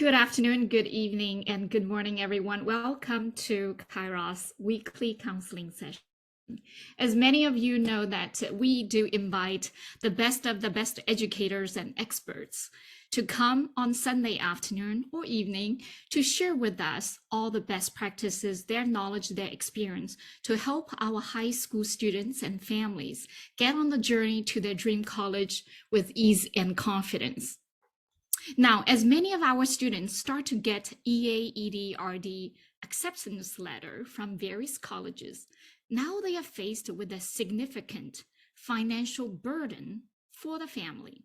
Good afternoon, good evening, and good morning, everyone. Welcome to Kyros weekly counseling session. As many of you know that we do invite the best of the best educators and experts to come on Sunday afternoon or evening to share with us all the best practices, their knowledge, their experience to help our high school students and families get on the journey to their dream college with ease and confidence. Now, as many of our students start to get EA, acceptance letter from various colleges, now they are faced with a significant financial burden for the family.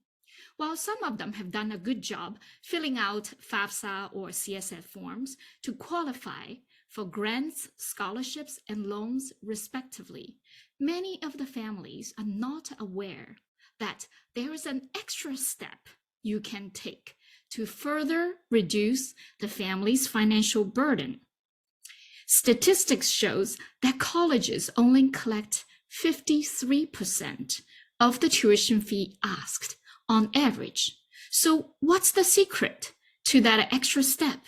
While some of them have done a good job filling out FAFSA or CSF forms to qualify for grants, scholarships, and loans respectively, many of the families are not aware that there is an extra step you can take to further reduce the family's financial burden. Statistics shows that colleges only collect 53% of the tuition fee asked on average. So what's the secret to that extra step?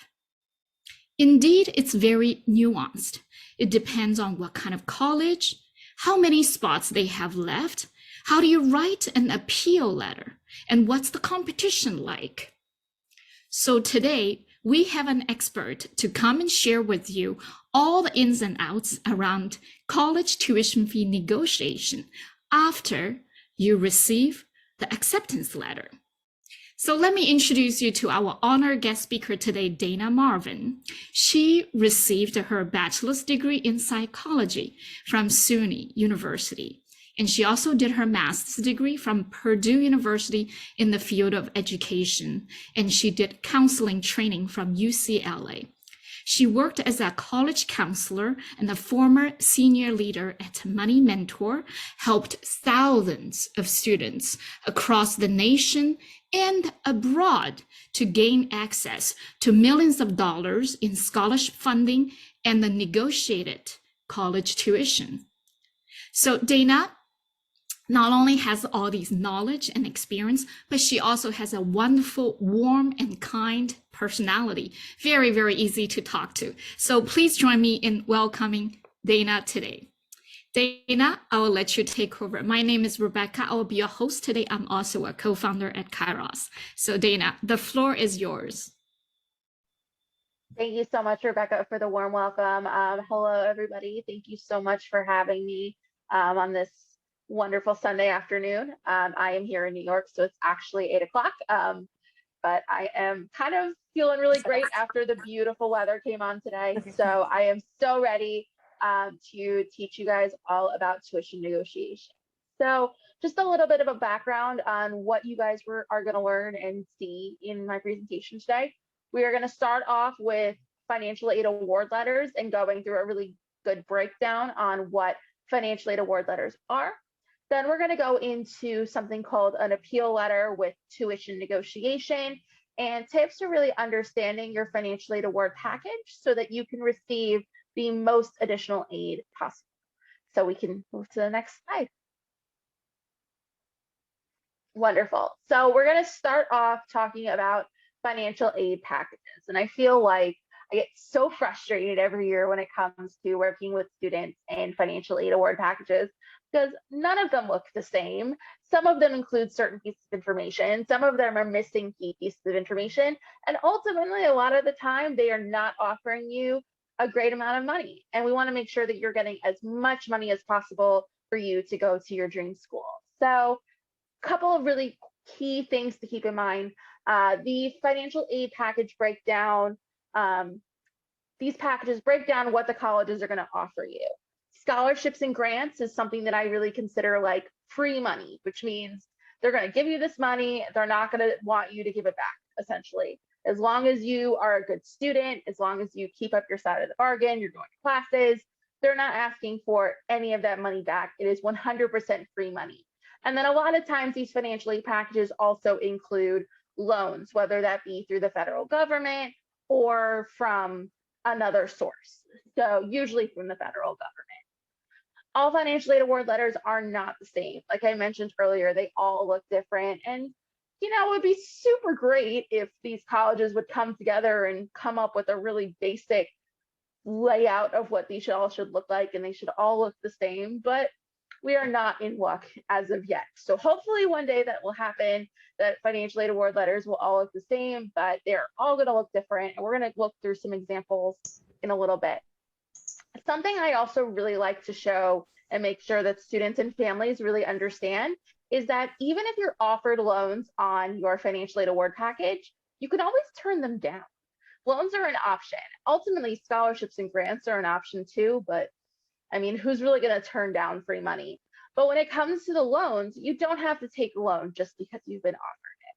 Indeed, it's very nuanced. It depends on what kind of college, how many spots they have left, how do you write an appeal letter, and what's the competition like? So today, we have an expert to come and share with you all the ins and outs around college tuition fee negotiation after you receive the acceptance letter. So let me introduce you to our honored guest speaker today, Dana Marvin. She received her bachelor's degree in psychology from SUNY University. And she also did her master's degree from Purdue University in the field of education. And she did counseling training from UCLA. She worked as a college counselor and a former senior leader at Money Mentor, helped thousands of students across the nation and abroad to gain access to millions of dollars in scholarship funding and the negotiated college tuition. So Dana not only has all these knowledge and experience, but she also has a wonderful, warm and kind personality. Very, very easy to talk to. So please join me in welcoming Dana today. Dana, I will let you take over. My name is Rebecca. I will be your host today. I'm also a co-founder at Kyros. So Dana, the floor is yours. Thank you so much, Rebecca, for the warm welcome. Hello, everybody. Thank you so much for having me on this wonderful Sunday afternoon. I am here in New York, so it's actually 8 o'clock, but I am kind of feeling really great after the beautiful weather came on today. So I am so ready to teach you guys all about tuition negotiation. So just a little bit of a background on what you guys are going to learn and see in my presentation today. We are going to start off with financial aid award letters and going through a really good breakdown on what financial aid award letters are. Then we're going to go into something called an appeal letter with tuition negotiation and tips to really understanding your financial aid award package so that you can receive the most additional aid possible. So we can move to the next slide. Wonderful. So we're going to start off talking about financial aid packages. And I feel like I get so frustrated every year when it comes to working with students and financial aid award packages because none of them look the same. Some of them include certain pieces of information. Some of them are missing key pieces of information. And ultimately, a lot of the time, they are not offering you a great amount of money. And we want to make sure that you're getting as much money as possible for you to go to your dream school. So a couple of really key things to keep in mind. The financial aid package breakdown, these packages break down what the colleges are going to offer you. Scholarships and grants is something that I really consider like free money, which means they're going to give you this money. They're not going to want you to give it back, essentially. As long as you are a good student, as long as you keep up your side of the bargain, you're going to classes, they're not asking for any of that money back. It is 100% free money. And then a lot of times these financial aid packages also include loans, whether that be through the federal government or from another source. So usually from the federal government. All financial aid award letters are not the same. Like I mentioned earlier, they all look different. And it would be super great if these colleges would come together and come up with a really basic layout of what these all should look like, and they should all look the same, but we are not in luck as of yet. So hopefully one day that will happen, that financial aid award letters will all look the same, but they're all going to look different. And we're going to look through some examples in a little bit. Something I also really like to show and make sure that students and families really understand is that even if you're offered loans on your financial aid award package, you can always turn them down. Loans are an option. Ultimately, scholarships and grants are an option too, but I mean, who's really going to turn down free money? But when it comes to the loans, you don't have to take a loan just because you've been offered it.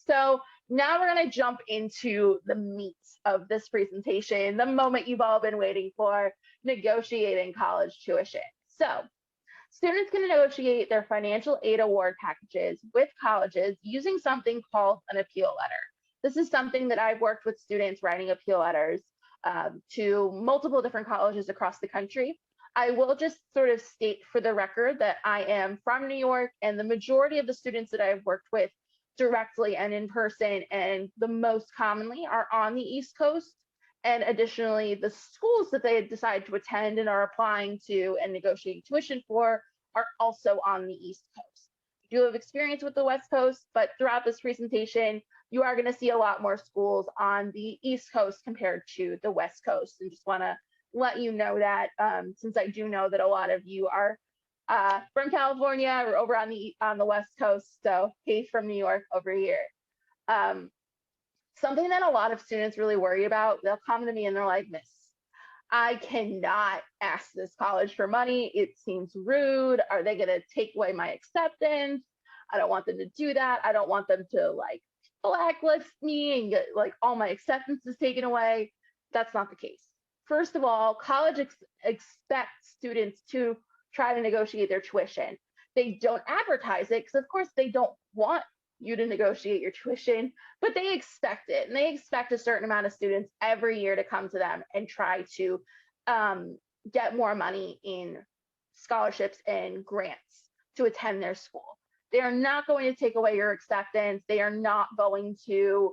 So now we're going to jump into the meat of this presentation, the moment you've all been waiting for, negotiating college tuition. So students can negotiate their financial aid award packages with colleges using something called an appeal letter. This is something that I've worked with students writing appeal letters to multiple different colleges across the country. I will just sort of state for the record that I am from New York, and the majority of the students that I've worked with directly and in person, and the most commonly, are on the East Coast. And additionally, the schools that they decide to attend and are applying to and negotiating tuition for are also on the East Coast. I do have experience with the West Coast, but throughout this presentation, you are going to see a lot more schools on the East Coast compared to the West Coast. And just want to let you know that, since I do know that a lot of you are from California or over on the West Coast. So hey, from New York over here. Something that a lot of students really worry about, they'll come to me and they're like, Miss, I cannot ask this college for money. It seems rude. Are they going to take away my acceptance? I don't want them to do that. I don't want them to like blacklist me and get like all my acceptances taken away. That's not the case. First of all, college expects students to try to negotiate their tuition. They don't advertise it because, of course, they don't want you to negotiate your tuition, but they expect it. And they expect a certain amount of students every year to come to them and try to get more money in scholarships and grants to attend their school. They are not going to take away your acceptance. They are not going to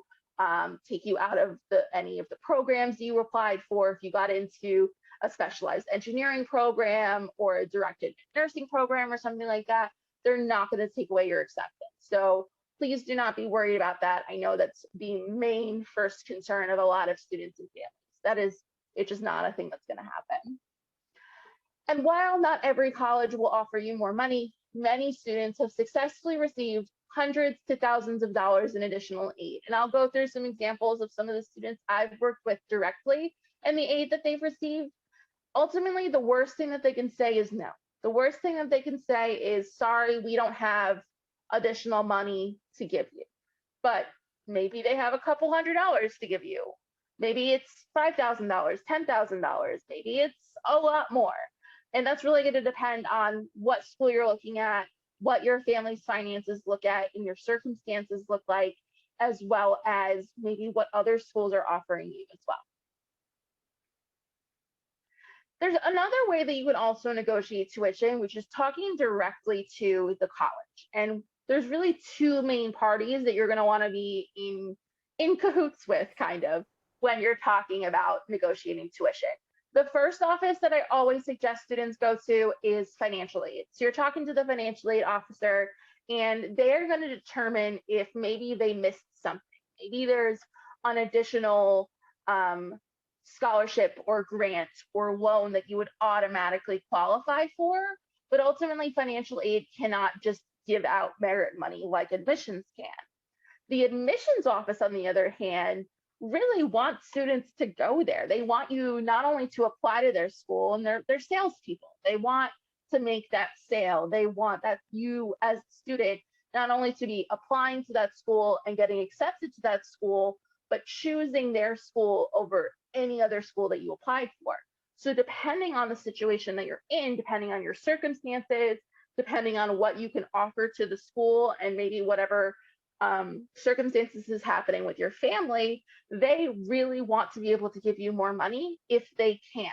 take you out of any of the programs you applied for. If you got into a specialized engineering program or a directed nursing program or something like that, they're not going to take away your acceptance. So please do not be worried about that. I know that's the main first concern of a lot of students and families. It's just not a thing that's going to happen. And while not every college will offer you more money, many students have successfully received hundreds to thousands of dollars in additional aid. And I'll go through some examples of some of the students I've worked with directly and the aid that they've received. Ultimately, the worst thing that they can say is no. The worst thing that they can say is, sorry, we don't have additional money to give you. But maybe they have a couple $100s to give you. Maybe it's $5,000, $10,000. Maybe it's a lot more. And that's really going to depend on what school you're looking at, what your family's finances look at and your circumstances look like, as well as maybe what other schools are offering you as well. There's another way that you can also negotiate tuition, which is talking directly to the college. And there's really two main parties that you're going to want to be in cahoots with, kind of, when you're talking about negotiating tuition. The first office that I always suggest students go to is financial aid. So you're talking to the financial aid officer, and they're going to determine if maybe they missed something. Maybe there's an additional scholarship or grant or loan that you would automatically qualify for, but ultimately financial aid cannot just give out merit money like admissions can. The admissions office, on the other hand, really want students to go there. They want you not only to apply to their school, and they're salespeople. They want to make that sale. They want that you as a student not only to be applying to that school and getting accepted to that school, but choosing their school over any other school that you applied for. So depending on the situation that you're in, depending on your circumstances, depending on what you can offer to the school, and maybe whatever circumstances is happening with your family, they really want to be able to give you more money if they can.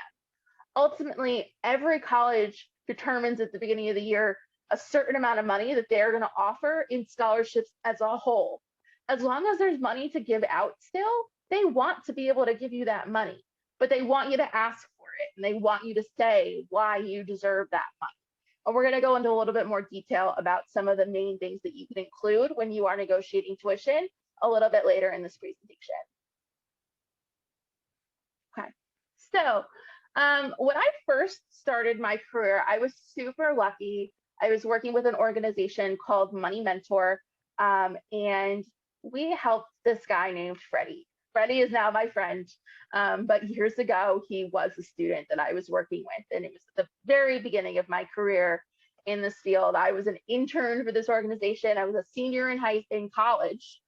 Ultimately, every college determines at the beginning of the year a certain amount of money that they're going to offer in scholarships as a whole. As long as there's money to give out still, they want to be able to give you that money, but they want you to ask for it and they want you to say why you deserve that money. And we're going to go into a little bit more detail about some of the main things that you can include when you are negotiating tuition a little bit later in this presentation. Okay, so when I first started my career, I was super lucky. I was working with an organization called Money Mentor, and we helped this guy named Freddie. Freddie is now my friend, but years ago, he was a student that I was working with, and it was the very beginning of my career in this field. I was an intern for this organization. I was a senior in college,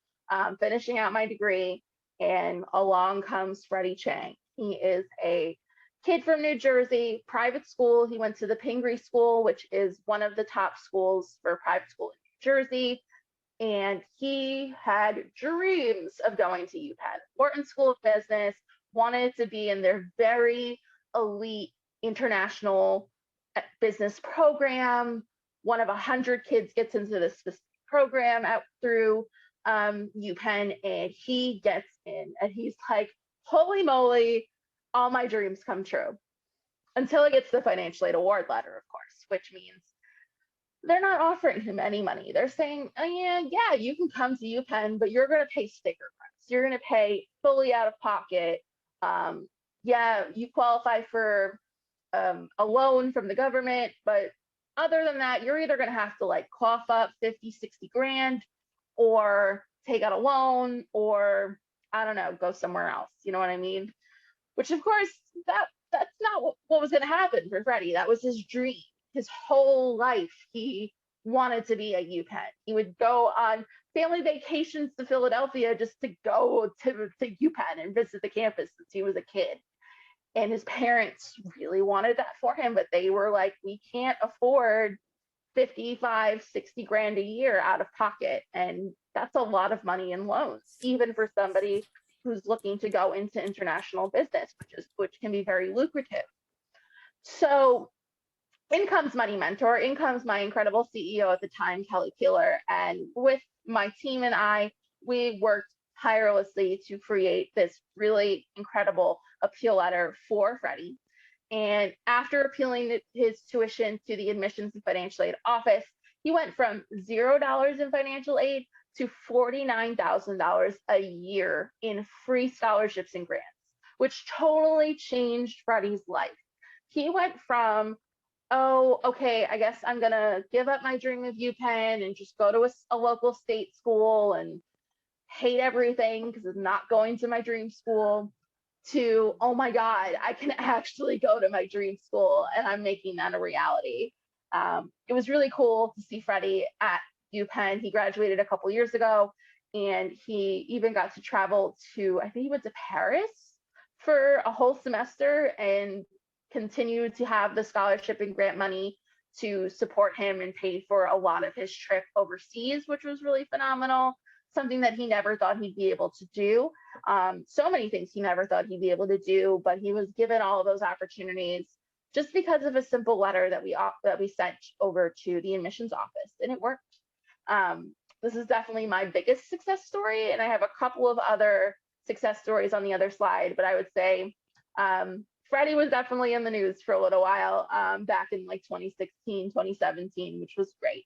finishing out my degree, and along comes Freddie Chang. He is a kid from New Jersey, private school. He went to the Pingree School, which is one of the top schools for private school in New Jersey. And he had dreams of going to UPenn, Wharton School of Business, wanted to be in their very elite international business program. One of 100 kids gets into this specific program out through UPenn, and he gets in, and he's like, holy moly, all my dreams come true. Until he gets the financial aid award letter, of course, which means they're not offering him any money. They're saying, oh, yeah, you can come to UPenn, but you're going to pay sticker price. You're going to pay fully out of pocket. Yeah, you qualify for a loan from the government, but other than that, you're either going to have to like cough up 50, 60 grand or take out a loan or, I don't know, go somewhere else. You know what I mean? Which, of course, that's not what was going to happen for Freddie. That was his dream. His whole life, he wanted to be at UPenn. He would go on family vacations to Philadelphia just to go to UPenn and visit the campus since he was a kid. And his parents really wanted that for him, but they were like, we can't afford 55, 60 grand a year out of pocket. And that's a lot of money in loans, even for somebody who's looking to go into international business, which can be very lucrative. So in comes Money Mentor, in comes my incredible CEO at the time, Kelly Peeler. And with my team and I, we worked tirelessly to create this really incredible appeal letter for Freddie. And after appealing his tuition to the admissions and financial aid office, he went from $0 in financial aid to $49,000 a year in free scholarships and grants, which totally changed Freddie's life. He went from, oh, okay, I guess I'm going to give up my dream of UPenn and just go to a local state school and hate everything because it's not going to my dream school, to, oh my God, I can actually go to my dream school and I'm making that a reality. It was really cool to see Freddie at UPenn. He graduated a couple years ago and he even got to travel to, I think he went to Paris for a whole semester and continued to have the scholarship and grant money to support him and pay for a lot of his trip overseas, which was really phenomenal. Something that he never thought he'd be able to do. So many things he never thought he'd be able to do, but he was given all of those opportunities just because of a simple letter that we sent over to the admissions office, and it worked. This is definitely my biggest success story, and I have a couple of other success stories on the other slide, but I would say Freddie was definitely in the news for a little while back in like 2016, 2017, which was great.